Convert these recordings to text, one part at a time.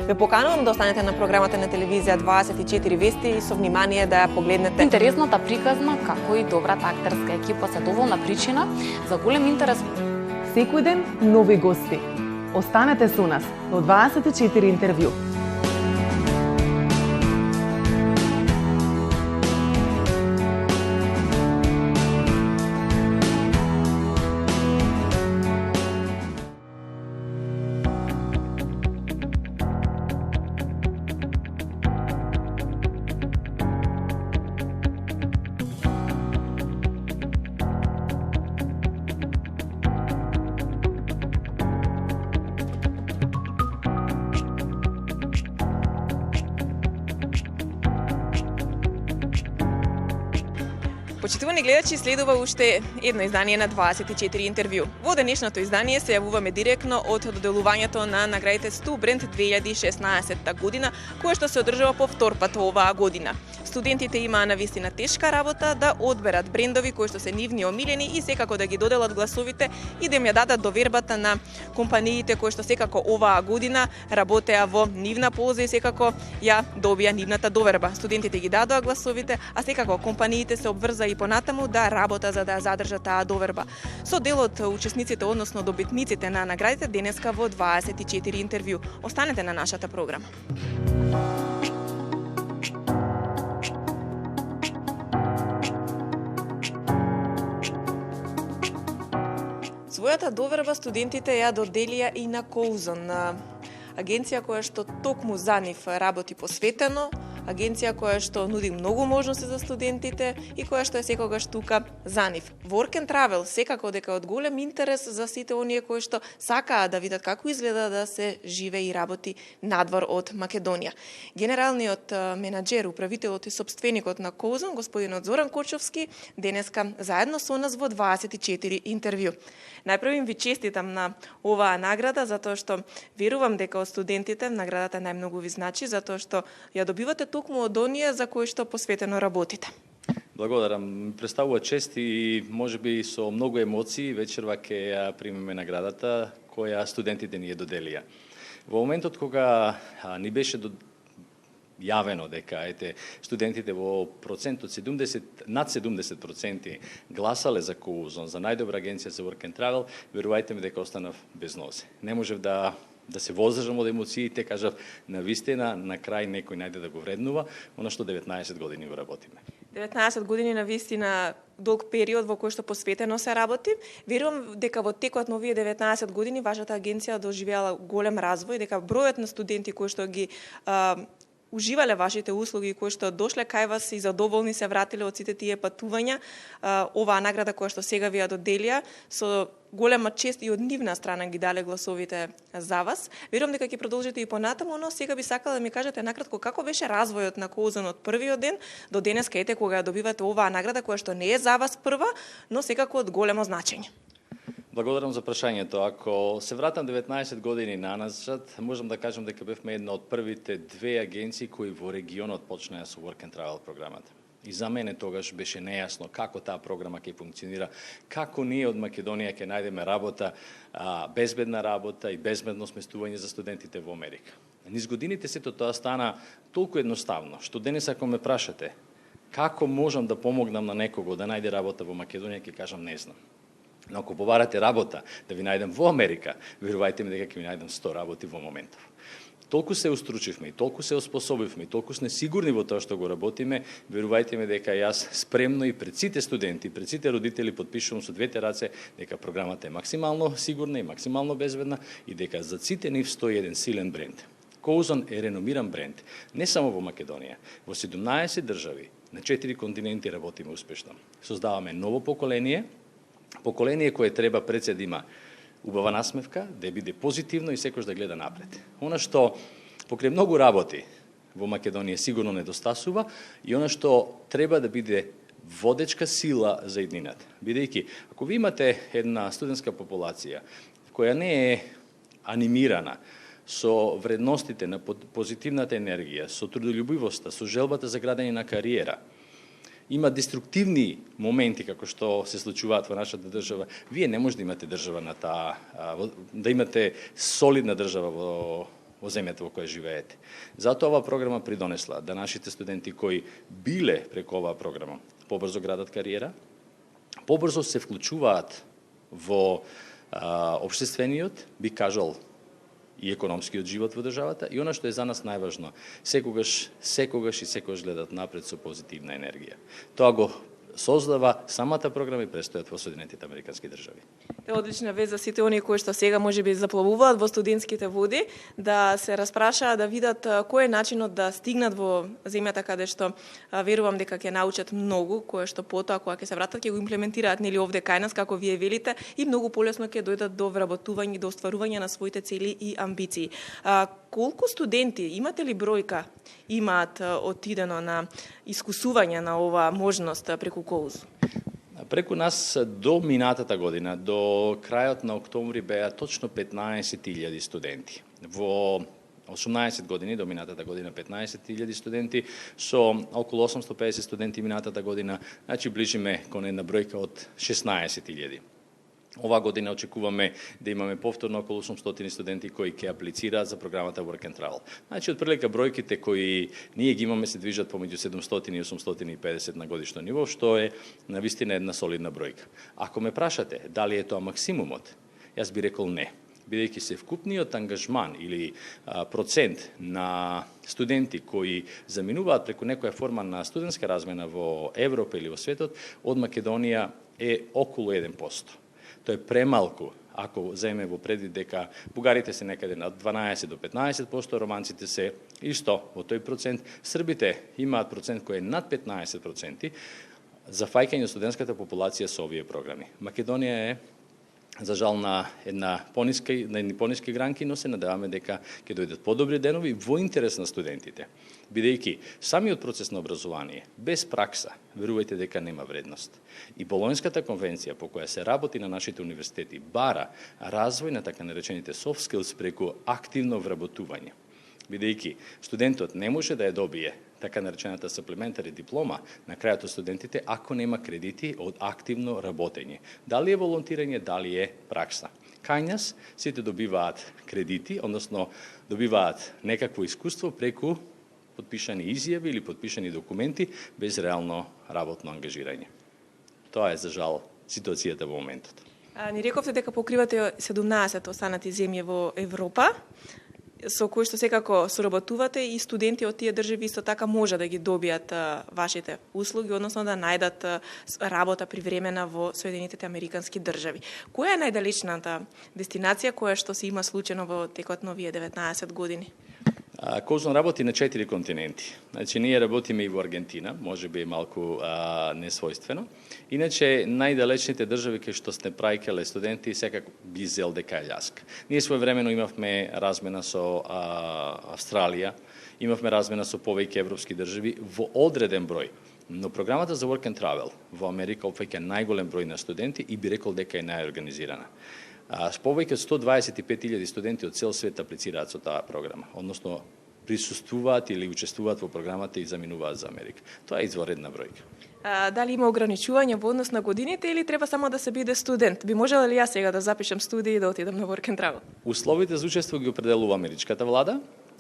Ве поканувам да останете на програмата на телевизија 24 вести и со внимание да ја погледнете. Интересната приказна, како и добрата актерска екипа се доволна причина за голем интерес. Секој ден нови гости. Останете со нас во 24 интервју. Почитувани гледачи, следува уште едно издание на 24 интервју. Во денешното издание се јавуваме директно од доделувањето на наградите Сту Бренд 2016 година, која што се одржува по втор пат оваа година. Студентите имаа навистина тешка работа да одберат брендови кои што се нивни омилени и секако да ги доделат гласовите и да им ја дадат довербата на компаниите кои што секако оваа година работеа во нивна полза и секако ја добија нивната доверба. Студентите ги дадоа гласовите, а секако компаниите се обврза и понатаму да работа за да задржат таа доверба. Со дел од учесниците, односно добитниците на наградите денеска во 24 интервју. Останете на нашата програма. Својата доверба студентите ја доделија и на Коузон, агенција која што токму за нив работи посветено, агенција која што нуди многу можности за студентите и која што е секогаш тука за нив. Work and Travel секако дека од голем интерес за сите оние кои што сакаат да видат како изгледа да се живее и работи надвор од Македонија. Генералниот менаџер, управителот и сопственикот на Коузон, господинот Зоран Кочовски, денеска заедно со нас во 24 интервју. Најпрво им ви честитам на оваа награда, затоа што верувам дека од студентите наградата најмногу ви значи, затоа што ја добивате токму од оние за кои што посветено работите. Благодарам. Представува чест и можеби со многу емоции вечерва ќе ја примеме наградата која студентите ни ја доделија. Во моментот кога ни беше јавено дека студентите во процент од 70, над 70% гласале за Коузон, за најдобра агенција за Work and Travel, верувајте ми дека останав без нозе. Не можев да се воздржам од емоциите, кажав, на вистина, на крај некој најде да го вреднува, она што 19 години го работиме. 19 години на вистина долг период во кој што посветено се работи. Верувам дека во текот на овие 19 години вашата агенција доживеала голем развој, дека бројот на студенти кои што ги уживале вашите услуги, кои што дошле кај вас и задоволни се вратиле од сите тие патувања, оваа награда која што сега ви ја доделија, со голема чест и од нивна страна ги дале гласовите за вас. Верувам дека ќе продолжите и понатаму, но сега би сакала да ми кажете накратко како беше развојот на Коузон од првиот ден до денеска, кога ја добивате оваа награда која што не е за вас прва, но секако од големо значење. Благодарам за прашањето. Ако се вратам 19 години наназад, можам да кажам дека бевме една од првите две агенции кои во регионот почнаа со Work and Travel програмата. И за мене тогаш беше нејасно како таа програма ќе функционира, како ние од Македонија ќе најдеме работа, безбедна работа и безбедно сместување за студентите во Америка. Низ годините сето тоа стана толку едноставно, што денес ако ме прашате како можам да помогнам на некого да најде работа во Македонија, ќе кажам не знам. Но ако побарате работа да ви најдем во Америка, верувајте ми дека ќе ви најдем 100 работи во моментов. Толку се устручивме, толку се оспособивме, толку сме сигурни во тоа што го работиме, верувајте ми дека јас спремно и пред сите студенти, пред сите родители потпишувам со двете раце дека програмата е максимално сигурна и максимално безбедна и дека за сите нив стои еден силен бренд. Коузон е реномиран бренд, не само во Македонија, во 17 држави, на 4 континенти работиме успешно. Создаваме ново поколение кое треба пред се да има убава насмевка, да биде позитивно и секој да гледа напред. Она што покрај многу работи во Македонија сигурно недостасува и она што треба да биде водечка сила за иднината. Бидејќи, ако ви имате една студентска популација која не е анимирана со вредностите на позитивната енергија, со трудолюбивоста, со желбата за градење на кариера, има деструктивни моменти како што се случуваат во нашата држава, вие не може да имате држава на таа, да имате солидна држава во земјата во која живеете. Затоа оваа програма придонесла да нашите студенти кои биле преку оваа програма побрзо градат кариера, побрзо се вклучуваат во општествениот, би кажал, и економскиот живот во државата, и она што е за нас најважно, секогаш гледат напред со позитивна енергија. Тоа го создава самата програма и престојат во Соединетите Американски држави. Е одлична вест за сите оние кои што сега можеби заплавуваат во студентските води, да се распрашаат, да видат кој е начинот да стигнат во земјата каде што верувам дека ќе научат многу, кое што потоа кога ќе се вратат ќе го имплементираат нели овде кај нас како вие велите и многу полесно ќе дојдат до вработување, до остварување на своите цели и амбиции. Колку студенти, имате ли бројка, имаат отидено на искусување на оваа можност преку Коуз? Преку нас до минатата година, до крајот на октомври беа точно 15.000 студенти. Во 18 години до минатата година 15.000 студенти, со околу 850 студенти минатата година, значи ближиме кон една бројка од 16.000. Оваа година очекуваме да имаме повторно околу 800 студенти кои ќе аплицираат за програмата Work and Travel. Значи, отприлика бројките кои ние ги имаме се движат помеѓу 700 и 850 на годишно ниво, што е навистина една солидна бројка. Ако ме прашате дали е тоа максимумот, јас би рекол не. Бидејќи се вкупниот ангажман или процент на студенти кои заминуваат преку некоја форма на студентска размена во Европа или во светот, од Македонија е околу 1%. Тоа е премалку, ако земе во предвид дека бугарите се некаде на 12 до 15%, романците се исто во тој процент, србите имаат процент кој е над 15% за фаќање студентската популација со овие програми. Македонија е за жал на едни пониски гранки, но се надеваме дека ќе дојдат подобри денови во интерес на студентите. Бидејќи самиот процес на образование без пракса, верувајте дека нема вредност. И Болонската конвенција по која се работи на нашите универзитети бара развој на така наречените soft skills преку активно вработување. Бидејќи студентот не може да ја добие така наречената суплементари диплома на крајот од студентите ако нема кредити од активно работење. Дали е волонтирање, дали е пракса. Кај нас сите добиваат кредити, односно добиваат некакво искуство преку подпишани изјави или подпишани документи без реално работно ангажирање. Тоа е за жал ситуацијата во моментот. Ни рековте дека покривате 17 останати земји во Европа, со кои што секако соработувате и студенти од тие држави исто така може да ги добијат вашите услуги, односно да најдат работа привремена во Соединетите Американски држави. Која е најдалечната дестинација која што се има случено во текот на овие 19 години? Коузон работи на 4 континенти. Значи, ние работиме и во Аргентина, може би малку несвојствено. Иначе, најдалечните држави кај што сте праќале студенти, секако би зел дека е Аљаска. Ние своевремено имавме размена со Австралија, имавме размена со повеќе европски држави во одреден број. Но програмата за Work and Travel во Америка опфаќа најголем број на студенти и би рекол дека е најорганизирана. Повеќе од 125.000 студенти од цел свет аплицираат со таа програма, односно присуствуваат или учествуваат во програмата и заминуваат за Америка. Тоа е изворедна бројка. Дали има ограничување во однос на годините или треба само да се биде студент? Би можела ли јас сега да запишам студии и да отидам на Work and Travel? Условите за учество ги определува америчката влада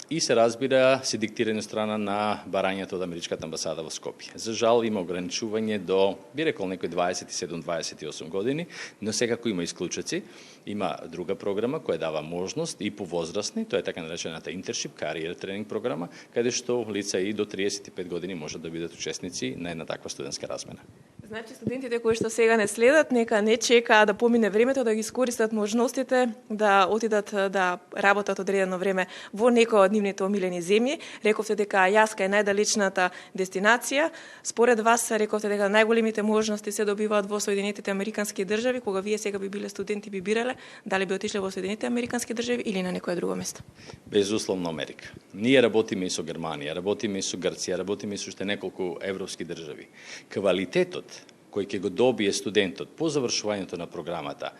и се разбира се диктирани страна на барањето од америчката амбасада во Скопје. За жал има ограничување до, би рекол, некои 27-28 години, но секако има исклучоци. Има друга програма која дава можност и по возрастни, тоа е така наречената internship, кариер тренинг програма, каде што лица и до 35 години можат да бидат учесници на една таква студентска размена. Значи, студентите кои што сега не следат, нека не чекаат да помине времето, да ги искористат можностите, да отидат да работат одредено време во некој од нивните омилени земји. Рековте дека Аљаска е најдалечната дестинација. Според вас, рековте дека најголемите можности се добиваат во Соединетите Американски држави. Кога вие сега би биле студенти, би бирале дали би отишле во Соединетите Американски држави или на некое друго место? Безусловно Америка. Ние работиме и со Германија, работиме и со Грција, работиме и со уште неколку европски држави. Квалитетот кој ќе го добие студентот по завршувањето на програмата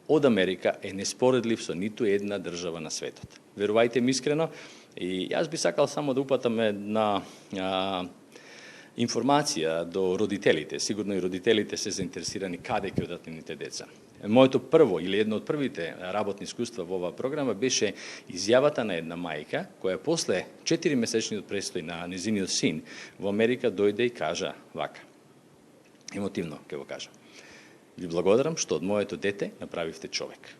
од Америка е неспоредлив со ниту една држава на светот. Верувајте ми искрено, и јас би сакал само да упатам Информација до родителите, сигурно и родителите се заинтересирани каде ќе одат нивните деца. Моето прво или едно од првите работни искуства во оваа програма беше изјавата на една мајка која после 4-месечниот престој на незиниот син во Америка дојде и кажа вака. Емотивно ќе го кажа. Ви благодарам што од моето дете направивте човек.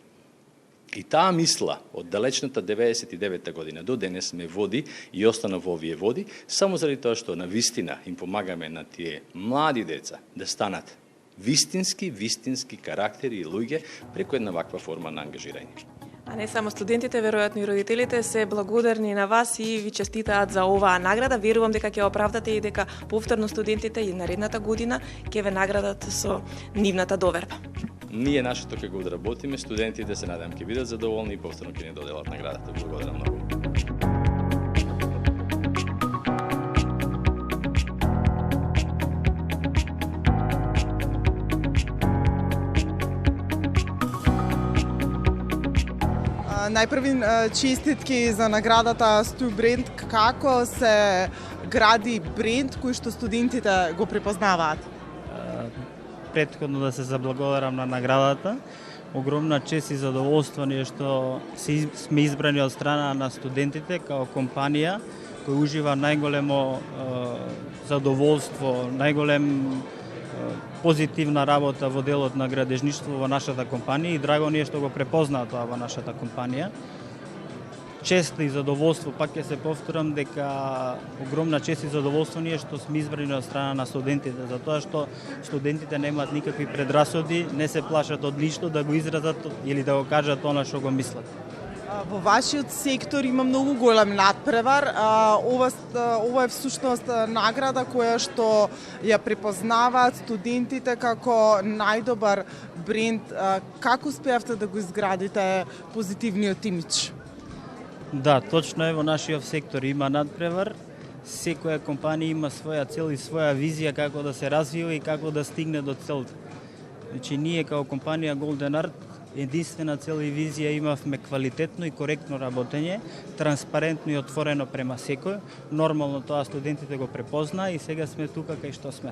И таа мисла од далечната 99-та година до денес ме води и остана во овие води, само заради тоа што на вистина им помагаме на тие млади деца да станат вистински карактери и луѓе преку една ваква форма на ангажирање. А не само студентите, веројатно и родителите се благодарни на вас и ви честитаат за оваа награда. Верувам дека ќе оправдате и дека повторно студентите и наредната година ќе ве наградат со нивната доверба. Ние нашето ќе го одработиме, студентите се надам ќе бидат задоволни и повторно ќе ни доделат наградата. Благодарам многу. Најпрви честитки за наградата Stu Brand. Како се гради бренд кој што студентите го препознаваат? Претходно да се заблагодарам на наградата. Огромна чест и задоволство ние што сме избрани од страна на студентите као компанија кој ужива најголемо задоволство, најголем позитивна работа во делот на градежништво во нашата компанија и драго ние што го препознаат тоа во нашата компанија. Чест и задоволство, пак ќе се повторам дека огромна чест и задоволство ние што сме избрани од страна на студентите, затоа што студентите немаат никакви предрасуди, не се плашат од ништо да го изразат или да го кажат она што го мислат. Во вашиот сектор има многу голем надпревар. Ова е всушност награда која што ја препознаваат студентите како најдобар бренд. Како успеавте да го изградите позитивниот имидж? Да, точно е, во нашиот сектор има надпревар. Секоја компанија има своја цел и своја визија како да се развива и како да стигне до целта. Значи, ние како компанија Golden Art единствена цел и визија имавме квалитетно и коректно работење, транспарентно и отворено према секој. Нормално тоа студентите го препозна и сега сме тука кај што сме.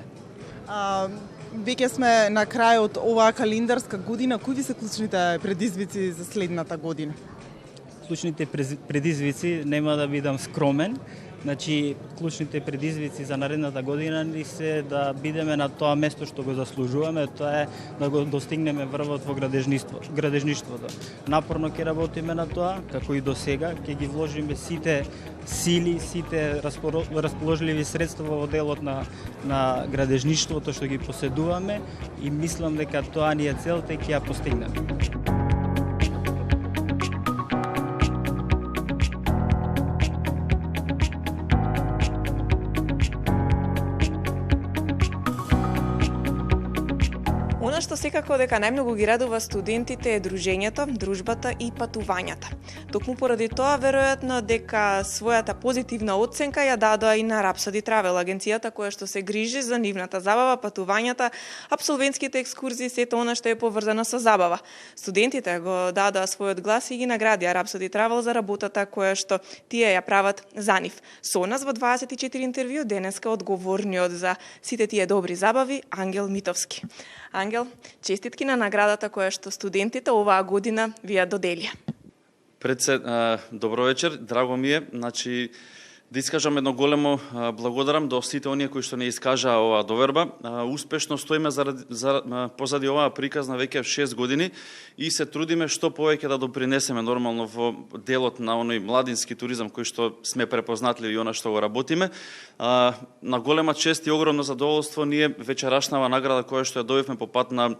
Веќе сме на крајот оваа календарска година. Кои се клучните предизвици за следната година? Клучните предизвици, нема да бидам скромен, значи клучните предизвици за наредната година ни се да бидеме на тоа место што го заслужуваме, тоа е да го достигнеме врвот во градежништвото. Напорно ќе работиме на тоа, како и до сега, ќе ги вложиме сите сили, сите расположливи средства во делот на градежништвото што ги поседуваме и мислам дека тоа ни е целта и ќе ја постигнеме. Она што секако дека најмногу ги радува студентите е дружењето, дружбата и патувањата. Токму поради тоа, веројатно дека својата позитивна оценка ја дадоа и на Rhapsody Travel, агенцијата која што се грижи за нивната забава, патувањата, апсолвентските екскурзии, сето она што е поврзано со забава. Студентите го дадоа својот глас и ги наградија Rhapsody Travel за работата која што тие ја прават за нив. Со нас во 24 интервју денеска одговорниот за сите тие добри забави Ангел Митовски. Ангел, честитки на наградата која што студентите оваа година ви ја доделија. Добро вечер, драго ми е. Значи, да искажам едно големо благодарам до сите оние кои што не искажаа оваа доверба. Успешно стоиме позади оваа приказна веќе 6 години и се трудиме што повеќе да допринесеме нормално во делот на оној младински туризам кој што сме препознатливи и она што го работиме. На голема чест и огромно задоволство ние вечерашнава награда која што ја добивме по пат на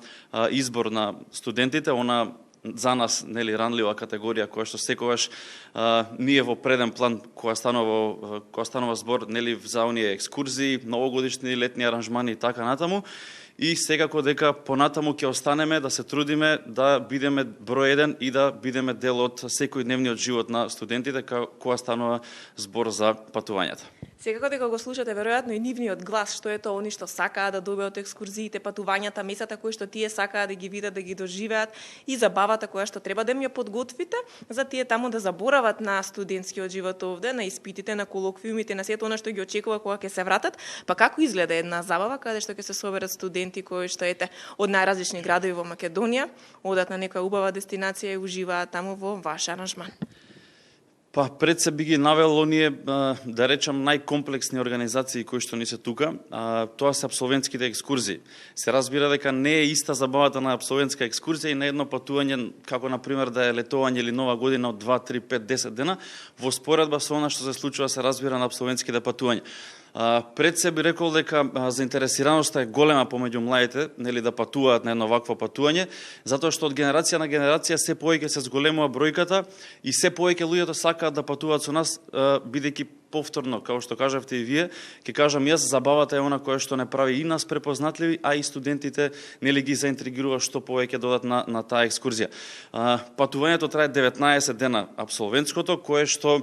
избор на студентите, она за нас нели ранлива категорија која што секогаш ние во преден план кога станува збор нели за оние екскурзии, новогодишни летни аранжмани и така натаму. И секако дека понатаму ќе останеме да се трудиме да бидеме број 1 и да бидеме дел од секојдневниот живот на студентите кога станува збор за патувањата. Секако дека го слушате веројатно и нивниот глас, што е тоа они што сакаат да добиат екскурзиите, патувањата, месата кои што тие сакаат да ги видат, да ги доживеат и забавата која што треба да им ја подготвите за тие таму да заборават на студентскиот живот овде, на испитите, на колоквиумите, на сето она што ги очекува кога ќе се вратат. Па како изгледа една забава каде што ќе се соберат студенти кои што ете од најразлични градови во Македонија, одат на некоја убава дестинација и уживаат таму во ваш аранжман? Па пред се би ги навел оние, да речам, најкомплексни организации кои што ни се тука. Тоа се апсолвентските екскурзии. Се разбира дека не е иста забавата на апсолвентска екскурзија и на едно патување, како например да е летување или нова година од 2, 3, 5, 10 дена, во споредба со она што се случува се разбира на апсолвентските патувања. Пред се би рекол дека заинтересираноста е голема помеѓу младите, нели, да патуваат на едно вакво патување, затоа што од генерација на генерација се повеќе се зголемува бројката и се повеќе луѓето сакаат да патуваат со нас, бидејќи повторно, како што кажавте и вие, ќе кажам јас, забавата е она која што не прави и нас препознатливи, а и студентите нели ги заинтригирува што повеќе додат на таа екскурзија. Патувањето трае 19 дена апсолвентското, кое што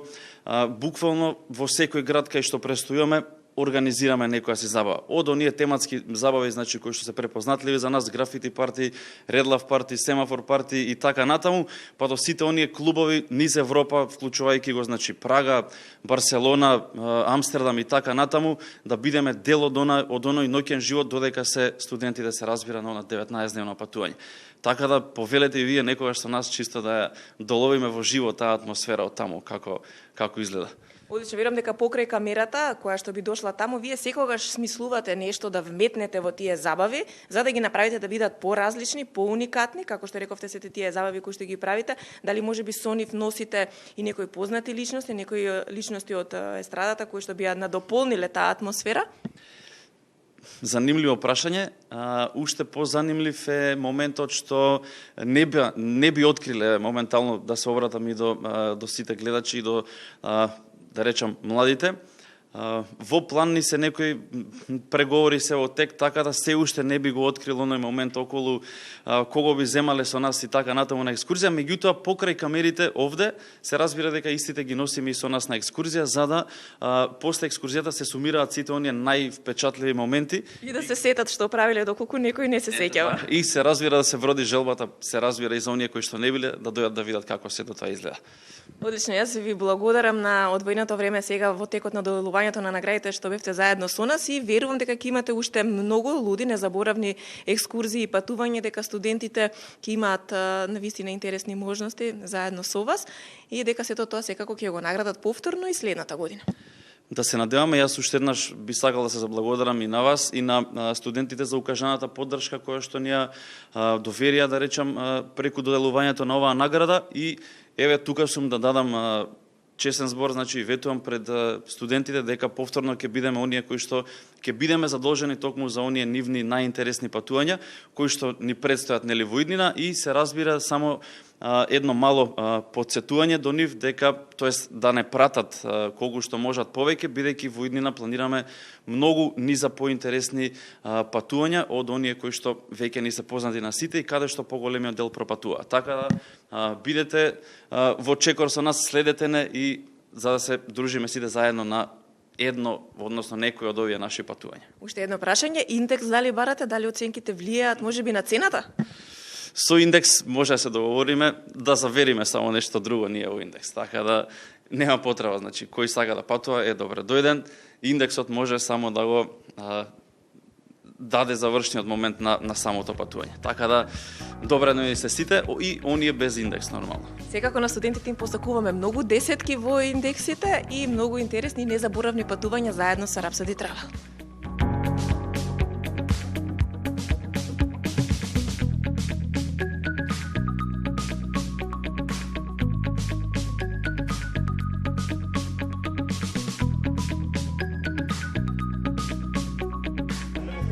буквално во секој град кај што престојуваме организираме некоја си забава. Од оние тематски забави, значи кои што се препознатливи за нас, графити парти, редлав парти, семафор парти и така натаму, па до сите оние клубови низ Европа, вклучувајќи го значи Прага, Барселона, Амстердам и така натаму, да бидеме дел од оној ноќен живот додека се студентите се разбира на 19-дневно патување. Така да повелете и вие некогаш со нас чисто да ја доловиме во живо таа атмосфера од таму како изгледа. Одлично, верувам дека покрај камерата која што би дошла таму, вие секогаш смислувате нешто да вметнете во тие забави, за да ги направите да бидат поразлични, поуникатни, како што рековте сите тие забави кои што ги правите, дали можеби со нив носите и некои познати личности, некои личности од естрадата кои што би ја надополниле таа атмосфера? Занимливо прашање. Уште позанимлив е моментот што не би откриле моментално, да се обратам и до сите гледачи и до да речам младите. Во план ни се некои преговори се во тек, така да се уште не би го открил оној момент околу кого би земале со нас и така натаму на екскурзија, меѓутоа покрај камерите овде се разбира дека истите ги носиме и со нас на екскурзија, за да после екскурзијата се сумираат сите оние највпечатливи моменти и да се сетат што правиле доколку некој не се сеќава. И се разбира да се вроди желбата, се разбира и за оние кои што не биле да дојдат да видат како сето тоа изгледа. Одлично, јас ви благодарам на одвоеното време сега во текот на доделувањето на наградите што бевте заедно со нас и верувам дека ќе имате уште многу луди незаборавни екскурзии и патување, дека студентите ќе имаат навистина интересни можности заедно со вас и дека сето тоа секако ќе го наградат повторно и следната година. Да се надеваме, јас уште еднаш би сакал да се заблагодарам и на вас и на студентите за укажаната поддршка која што ни ја доверија, да речам, преку доделувањето на оваа награда и еве тука сум да дадам честен збор, значи ветувам пред студентите дека повторно ќе бидеме оние кои што ќе бидеме задолжени токму за оние нивни најинтересни патувања кои што ни предстојат нели во иднина и се разбира само едно мало подсетување до нив дека, тоест да не пратат колку што можат повеќе, бидејќи во иднина планираме многу низа поинтересни патувања од оние кои што веќе ни се познати на сите и каде што поголемиот дел пропатува. Така да бидете во чекор со нас, следете не и за да се дружиме сите заедно на едно, односно некој од овие наши патувања. Уште едно прашање, индекс дали барате, дали оценките влијаат можеби на цената? Со индекс може да се договориме да завериме само нешто друго ние во индекс, така да нема потреба, значи кој сака да патува е добре дојден, индексот може само да го даде завршниот момент на самото патување. Така да добре не се сите и оние без индекс нормално. Секако на студентите им посакуваме многу десетки во индексите и многу интересни и незаборавни патувања заедно со Rhapsody Travel.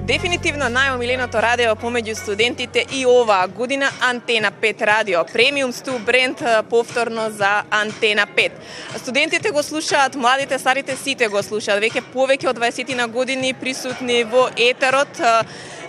Дефинитивно најомиленото радио помеѓу студентите и оваа година Антена 5 радио. Премиум сту бренд повторно за Антена 5. Студентите го слушаат, младите, старите, сите го слушаат. Веќе повеќе од 20 на години присутни во етерот.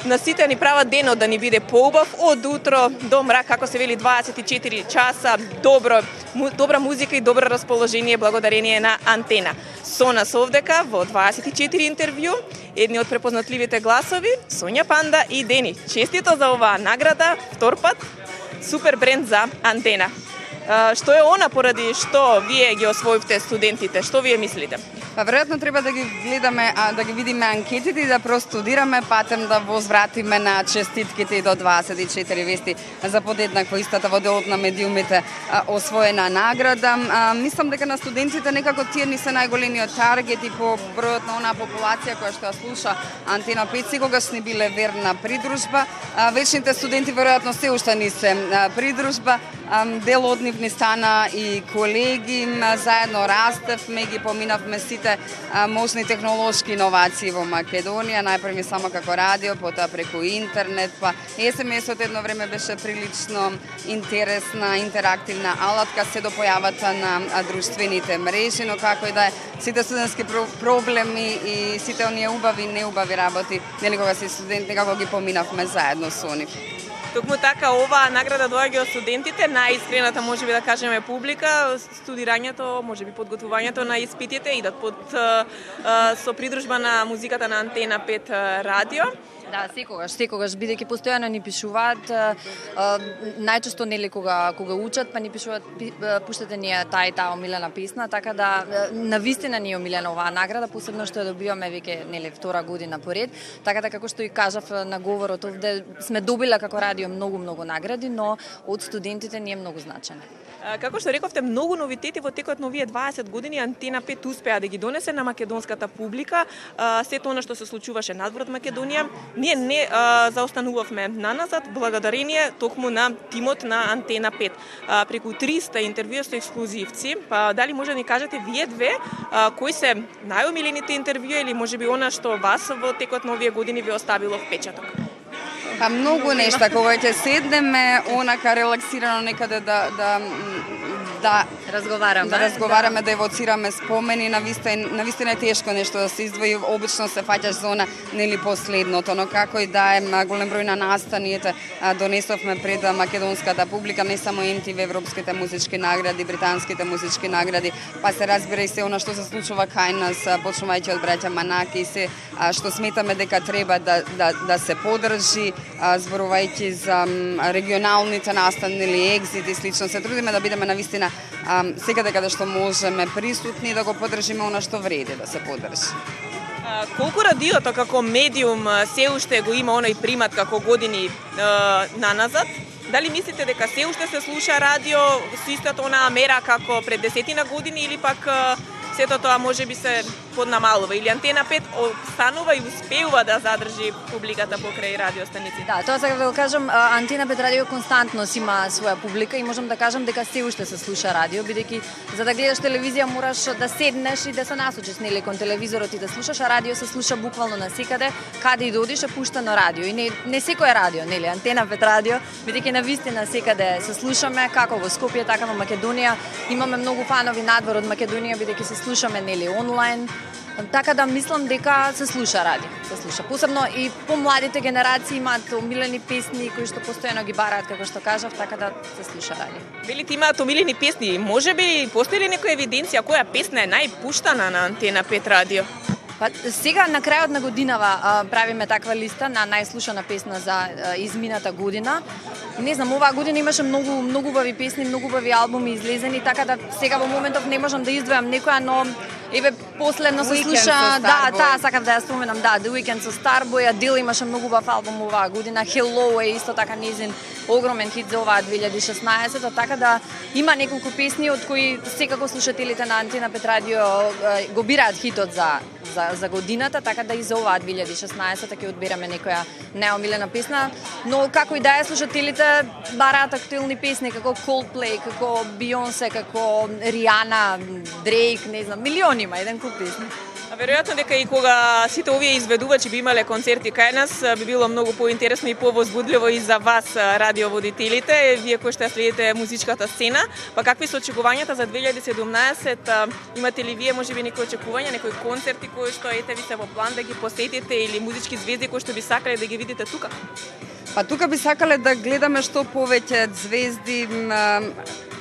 на сите ни прават денот да ни биде поубав од утро до мрак, како се вели 24 часа, добра музика и добро расположение благодарение на Антена. Со нас овдека во 24 интервју, едни од препознатливите гласови, Сонја Панда и Дени. Честито за оваа награда, втор пат, супер бренд за Антена. Што е она поради што вие ги освоивте студентите? Што вие мислите? Па веројатно треба да ги гледаме, да ги видиме анкетите и да простудираме патем да возвратиме на честитките и до 24 вести за подеднакво истата во делот на медиумите освоена награда. Мислам дека на студентите некако тие ни се најголемиот таргет и по бројот на онаа популација која што ја слуша Антена 5 секогаш ни биле верна придружба. Вечните студенти веројатно се уште ни се придружба. Дел од нив ни стана и колеги, заедно растевме, ги поминавме сите можни технолошки иновации во Македонија, најпрви само како радио, потоа преку интернет, па SMS-от едно време беше прилично интересна, интерактивна алатка, се до појавата на друштвените мрежи, но како и да е, сите студентски проблеми и сите оние убави и неубави работи, нели кога си студент, некако ги поминавме заедно со нив. Токму така, оваа награда доаѓа од студентите, најискрената можеби да кажеме публика, студирањето, можеби подготвувањето на испитите идат со придружба на музиката на Антена 5 радио. Да, секогаш, бидејќи постојано ни пишуваат, најчесто нели кога учат, па ни пишуваат, пуштате ни таа и таа омилена песна, така да навистина ни е омилена оваа награда, посебно што ја добиваме веќе нели втора година поред, така да како што и кажав на говорот овде, сме добиле како радио многу награди, но од студентите ни е многу значено. Како што рековте, многу новитети во текот на овие 20 години Антена 5 успеа да ги донесе на македонската публика, сето она што се случуваше надвор од Македонија. Ние не заостанувавме наназад благодарение токму на тимот на Антена 5. Преку 300 интервјуа со ексклузивци, па дали може да ни кажете вие две кои се најомилените интервјуи или можеби она што вас во текот на овие години ви оставило впечаток? Па многу нешта, кога ќе седнеме онака релаксирано некаде да разговараме, да евоцираме спомени, навистина е тешко нешто да се издвои, обично се фаќаш за она нели последното, но како и да е голем број на настаниите донесовме пред македонската публика, не само MTV, европските музички награди, британските музички награди, па се разбира и се она што се случува кај нас, почнувајќи од браќа Манаки и се што сметаме дека треба да се подржи, зборувајќи за регионалните настани или екзит и слично, се трудиме да бидеме навистина секаде каде што можеме присутни да го подржиме она што вреди да се подржи. Колку радиото како медиум се уште го има оној примат како години наназад? Дали мислите дека се уште се слуша радио со истата онаа мера како пред 10 години или пак сето тоа можеби се поднамалува или Антена 5 останува и успеува да задржи публиката покрај радиостаници? Да, тоа сега да кажам, Антена 5 радио константно си има своја публика и можам да кажам дека се уште се слуша радио, бидејќи за да гледаш телевизија мораш да седнеш и да се насочиш нели кон телевизорот и да слушаш, а радио се слуша буквално насекаде, каде и да одиш е пуштано радио и не секое радио, нели Антена 5 радио, бидејќи навистина секаде се слушаме, како во Скопје, така во Македонија, имаме многу фанови надвор од Македонија бидејќи се слушаме нели онлайн. Така да мислам дека се слуша радио, се слуша. Посебно и помладите генерации имаат омилени песни кои што постојано ги бараат, како што кажав, така да се слуша радио. Велите имаат омилени песни, можеби постои ли некоја евиденција која песна е најпуштана на Антена 5 радио? Па сега на крајот на годинава правиме таква листа на најслушана песна за измината година. Не знам, оваа година имаше многу убави песни, многу убави албуми излезени, така да сега во моментов не можам да издвојам некоја, но еве последно се слуша, таа сакав да ја споменам, The Weeknd со Starboy, Adele имаше многу убав албум оваа година, Hello е исто така незин огромен хит за оваа 2016, така да има неколку песни од кои секако слушателите на Антена 5 радио го бираат хитот за годината, така да и за оваа 2016 ќе одбераме некоја најомилена песна, но како и да е слушателите бараат актуелни песни како Coldplay, како Beyoncé, како Rihanna, Drake, не знам, милиони тонима, еден куп песни. А веројатно дека и кога сите овие изведувачи би имале концерти кај нас, би било многу поинтересно и повозбудливо и за вас, радиоводителите, вие кои што следите музичката сцена. Па какви се очекувањата за 2017? Имате ли вие можеби некои очекувања, некои концерти кои што ете ви се во план да ги посетите или музички звезди кои што би сакале да ги видите тука? Па тука би сакале да гледаме што повеќе звезди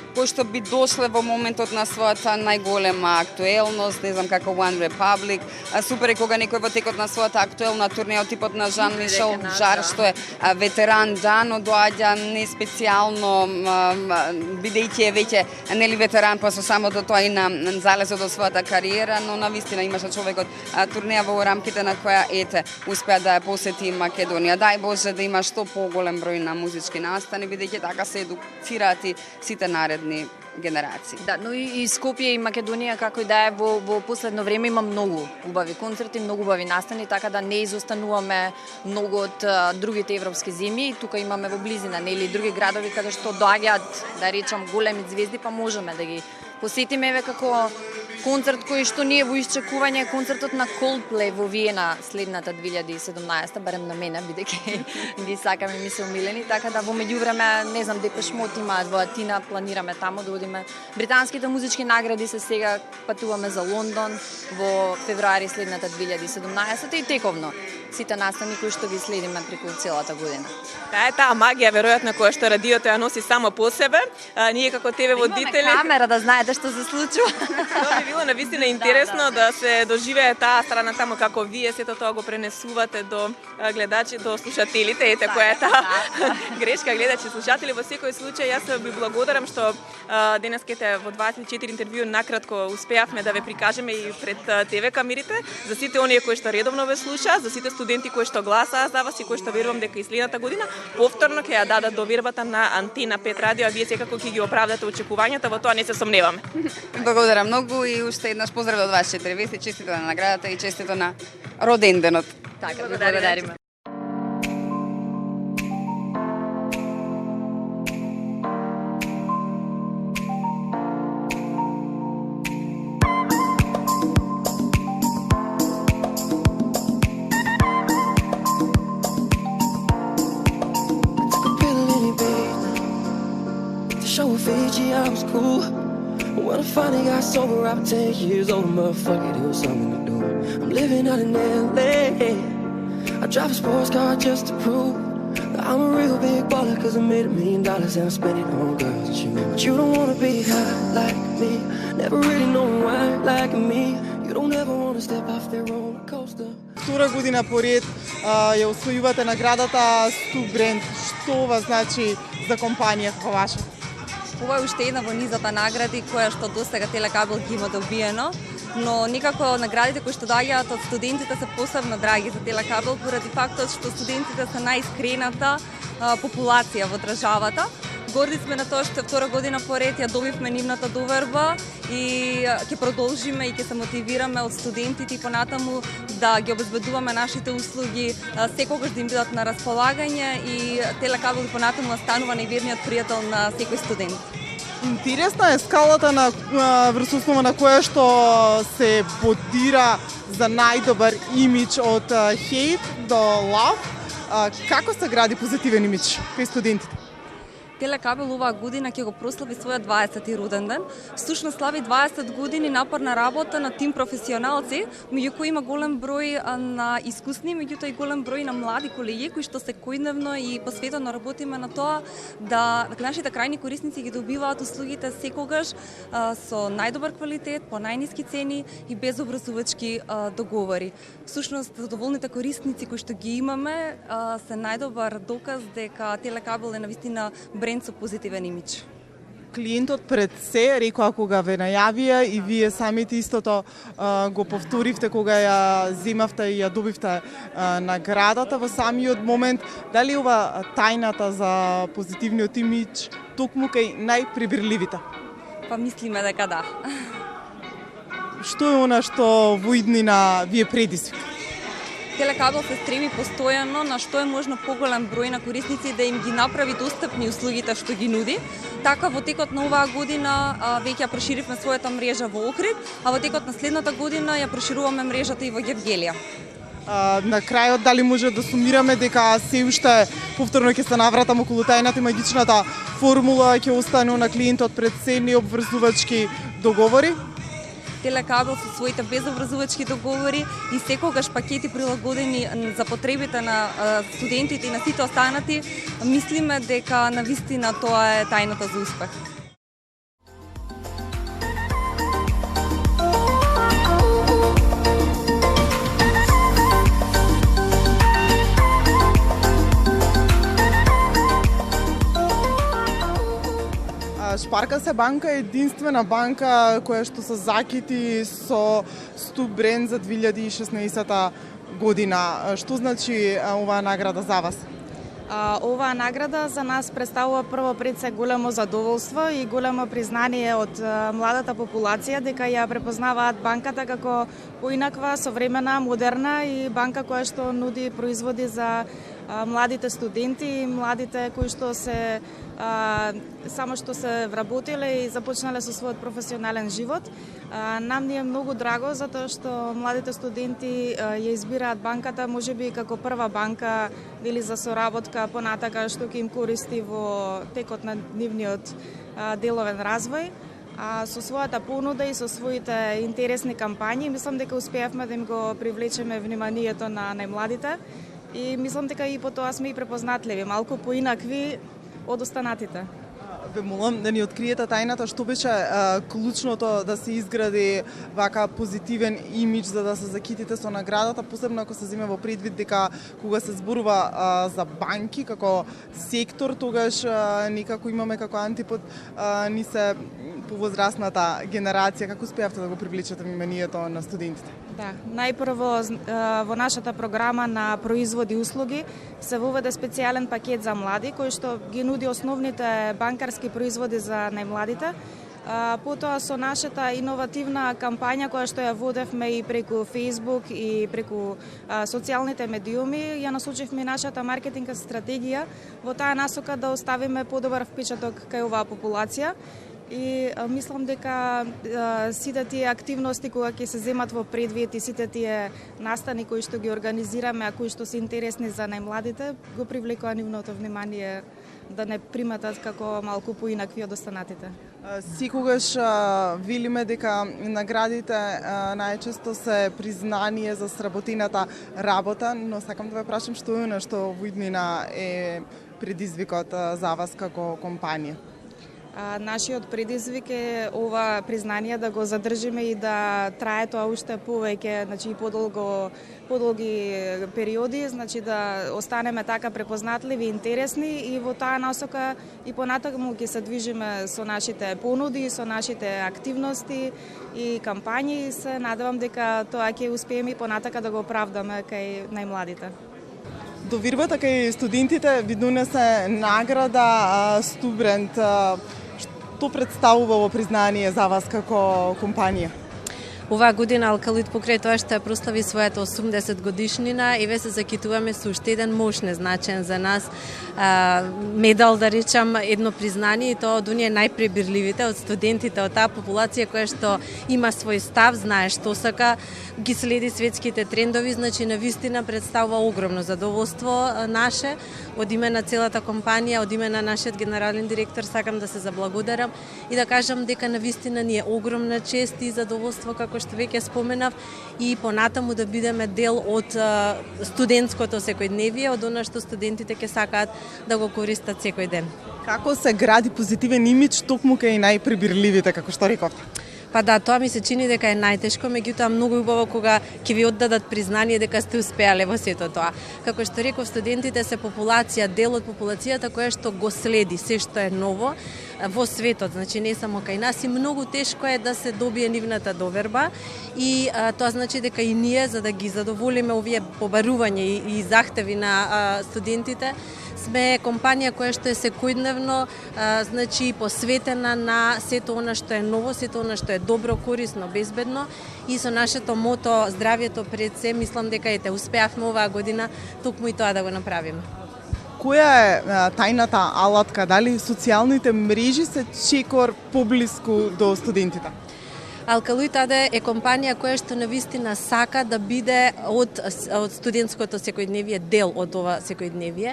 кои што би дошле во моментот на својата најголема актуелност, не знам како One Republic. Супер е кога некој во текот на својата актуелна турнеја од типот на Жан Мишел Жар, што е ветеран дано, доаѓа не специјално бидејќи е веќе нели ветеран, па со самото тоа и на залезот од својата кариера, но навистина имаше човекот турнеја во рамките на која успеа да ја посети Македонија. Дај Боже да има што поголем број на музички настани, бидејќи така се едуцираат и сите наредни генерации. Да, но и Скопје и Македонија како и да е во последно време има многу убави концерти, многу убави настани, така да не изостануваме многу од другите европски земји. Тука имаме во близина, нели, други градови каде што доаѓаат, да речам, големи звезди, па можеме да ги посетиме еве како концерт кој што ние во исчекување, концертот на Coldplay во Виена следната 2017, барем на мене, бидејќи ги сакаме, ми се умилени, така да во меѓувреме, не знам, Депеш Мод имаат во Атина, планираме таму да одиме. Британските музички награди се сега, патуваме за Лондон во февруари следната 2017 и тековно сите настани кои што ги следиме преку целата година. Таа е таа магија веројатно која што радиото ја носи само по себе. Ние како ТВ водители имаме камера да знаете што се случува. Тоа би било навистина интересно да се доживее таа страна таму како вие сето тоа го пренесувате до гледачи, до слушателите. Ете која е таа грешка, гледачи, слушатели. Во секој случај јас ви благодарам што денескете во 24 интервју накратко успеавме да ве прикажеме и пред ТВ камерите за сите оние кои што редовно ве слушаат, за сите студенти кои што гласаа за вас и кои што верувам дека и следната година повторно ќе ја дадат довербата на Антена 5 радио, а вие секако ќе ги оправдате очекувањата, во тоа не се сомневаме. Благодарам многу и уште еднаш поздрав од вас 4 вести, честито на наградата и честито на роденденот. Така, благодариме. Fiji, I was cool. When I finally got sober, I was 10 years old. Motherfucker, it was something to do. I'm living out in LA. I drive a sports car just to prove that I'm a real big baller. Cause I made $1 million and I spent it on girls and shoes. But you don't wanna be high like me. Never really know why like me. You don't ever wanna step off that roller coaster. Втора година поред ја освојувате наградата Stu Brand. Што ова значи за компанија како ваша? Ова е уште една во низата награди која што досега Телекабел ги има добиено, но некако наградите кои што доаѓаат од студентите се посебно драги за Телекабел поради фактот што студентите се најискрената популација во државата. Горди сме на тоа што втора година поред ја добивме нивната доверба и ќе продолжиме и ќе се мотивираме од студентите и понатаму да ги обезбедуваме нашите услуги секогаш да им бидат на располагање и Телекабел и понатаму останува најверниот пријател на секој студент. Интересна е скалата на врз основа на која што се бодира за најдобар имидж од хейт до лав. Како се гради позитивен имидж кај студентите? Телекабел оваа година ќе го прослави својот 20-ти роден ден. Всушност слави 20 години напорна работа на тим професионалци, меѓу кои има голем број на искусни, меѓутоа и голем број на млади колеги кои што секојдневно и посветено работиме на тоа да нашите крајни корисници ги добиваат услугите секогаш со најдобар квалитет, по најниски цени и без образувачки договори. Всушност задоволните корисници кои што ги имаме се најдобар доказ дека Телекабел е навистина бренд со позитивен имидж. Клиентот пред се рекоа кога ве најавија и вие самите истото го повторивте кога ја земавте и ја добивте наградата во самиот момент. Дали ова тајната за позитивниот имидж токму кај најприбирливите? Па мислиме дека да. Што е она што во иднина вие предизвика? Телекабел се стреми постојано на што е можно поголем број на корисници да им ги направи достапни услугите што ги нуди. Така во текот на оваа година веќе ја проширивме својата мрежа во Охрид, а во текот на следната година ја прошируваме мрежата и во Гевгелија. На крајот, дали може да сумираме дека се уште повторно ќе се навратам околу тајната и магичната формула ќе остане на клиентот пред ценни обврзувачки договори? Телекабел со своите безобврзувачки договори и секогаш пакети прилагодени за потребите на студентите и на сите останати, мислиме дека навистина тоа е тајната за успех. Шпарка-се банка е единствена банка која што се закити со Стубренд за 2016 година. Што значи оваа награда за вас? Оваа награда за нас представува прво пред се големо задоволство и големо признание од младата популација дека ја препознаваат банката како поинаква, современа, модерна и банка која што нуди производи за младите студенти и младите кои што се само што се вработиле и започнале со својот професионален живот. Нам ни е многу драго затоа што младите студенти ја избираат банката можеби како прва банка или за соработка понатака што ќе им користи во текот на нивниот деловен развој. Со својата понуда и со своите интересни кампањи мислам дека успеавме да им го привлечеме вниманието на најмладите и мислам дека и по тоа сме и препознатливи, малку поинакви од останатите. Ве молам да ни откриете тајната што беше клучното да се изгради вака позитивен имидж за да се закитите со наградата, посебно ако се земе во предвид дека кога се зборува за банки како сектор, тогаш некако имаме како антипод ни се повозрасната генерација. Како успеавте да го привлечете вниманието на студентите? Да, најпрво во нашата програма на производи и услуги се воведе специјален пакет за млади кој што ги нуди основните банкарски производи за најмладите. Потоа со нашата иновативна кампања која што ја водевме и преку Facebook и преку социјалните медиуми, ја насочивме нашата маркетинга стратегија во таа насока да оставиме подобар впечаток кај оваа популација. И мислам дека сите тие активности кои ќе се земат во предвид и сите тие настани кои што ги организираме, а кои што се интересни за најмладите, го привлекува нивното внимание да не приматат како малку поинакви од останатите. Секогаш велиме дека наградите најчесто се признание за сработената работа, но сакам да ве прашам што е она што во иднина е предизвикот за вас како компанија? Нашиот предизвик е ова признание да го задржиме и да трае тоа уште повеќе, значи подолги периоди, значи да останеме така препознатливи и интересни и во таа насока и понатаму ќе се движиме со нашите понуди, со нашите активности и кампањи и се надевам дека тоа ќе успееме и понатака да го оправдаме кај најмладите. Довирбата кај студентите ви донесе награда Стубренд. Што представува во признание за вас како компанија? Оваа година Алкалоид покрај тоа што ја прослави својата 80 годишнина, еве се закитуваме со уште еден мощен значаен за нас медал, да речам, едно признание и тоа од оние најпребирливите, од студентите, од таа популација која што има свој став, знае што сака, ги следи светските трендови, значи навистина представува огромно задоволство наше. Од име на целата компанија, од име на нашиот генерален директор сакам да се заблагодарам и да кажам дека навистина ни е огромна чест и задоволство како што веќе споменав и понатаму да бидеме дел од студентското секојдневие, од она што студентите ќе сакаат да го користат секој ден. Како се гради позитивен имидж токму кај најпребирливите, како што рековте? Па да, тоа ми се чини дека е најтешко, меѓутоа многу убаво кога ќе ви оддадат признание дека сте успеале во сето тоа. Како што реков, студентите се популација, дел од популацијата која што го следи се што е ново во светот, значи не само кај нас и многу тешко е да се добие нивната доверба и тоа значи дека и ние за да ги задоволиме овие побарувања и захтеви на студентите Сме компанија која што е секојдневно, значи посветена на сето она што е ново, сето она што е добро, корисно, безбедно и со нашето мото здравјето пред се, мислам дека ете успеавме оваа година токму и тоа да го направиме. Која е тајната алатка? Дали социјалните мрежи се чекор поблиску до студентите? Алкалоид АД е компанија која што навистина сака да биде од студентското секојдневие дел од ова секојдневие.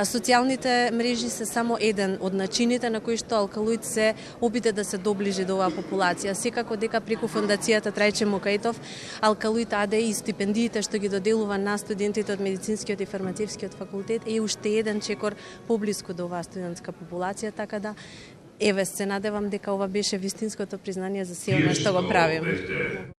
Социјалните мрежи се само еден од начините на кои што Алкалоид се обиде да се доближи до оваа популација. Секако дека преку фондацијата Трајче Мукаитов Алкалоид АД и стипендиите што ги доделува на студентите од медицинскиот и фармацевскиот факултет е уште еден чекор поблиску до оваа студентска популација, така да еве се надевам дека ова беше вистинското признание за се она што го правиме.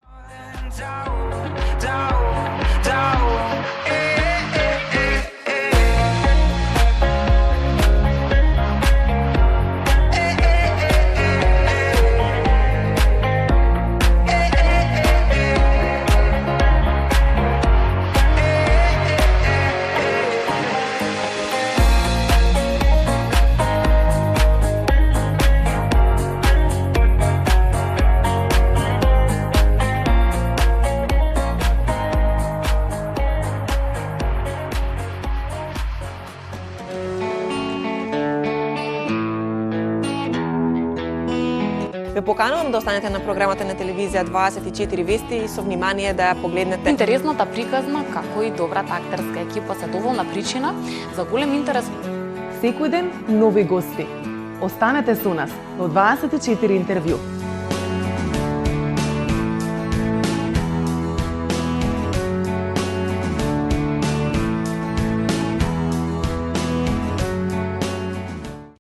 Ве поканувам да останете на програмата на телевизија 24 вести и со внимание да ја погледнете интересната приказна како и добрата актерска екипа се доволна причина за голем интерес. Секој ден нови гости. Останете со нас до 24 интервју.